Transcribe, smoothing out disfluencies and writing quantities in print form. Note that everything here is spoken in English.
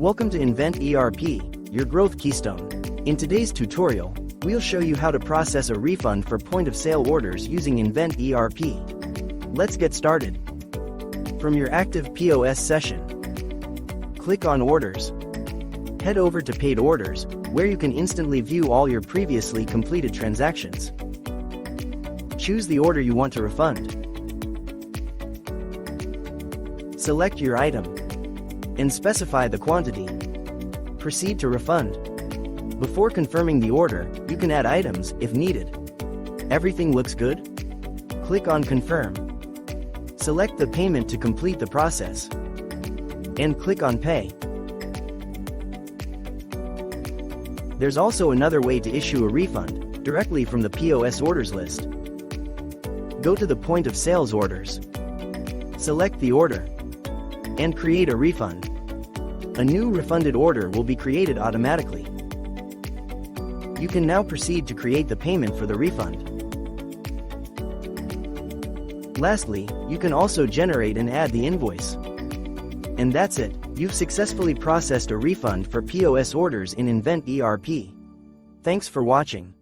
Welcome to Invent ERP, your growth keystone. In today's tutorial, we'll show you how to process a refund for point-of-sale orders using Invent ERP. Let's get started. From your active POS session, click on Orders. Head over to Paid Orders, where you can instantly view all your previously completed transactions. Choose the order you want to refund. Select your item and specify the quantity. Proceed to refund. Before confirming the order, you can add items if needed. Everything looks good? Click on Confirm. Select the payment to complete the process. And click on Pay. There's also another way to issue a refund, directly from the POS orders list. Go to the point of sales orders. Select the order and create a refund. A new refunded order will be created automatically. You can now proceed to create the payment for the refund. Lastly, you can also generate and add the invoice. And that's it, you've successfully processed a refund for POS orders in Invent ERP. Thanks for watching.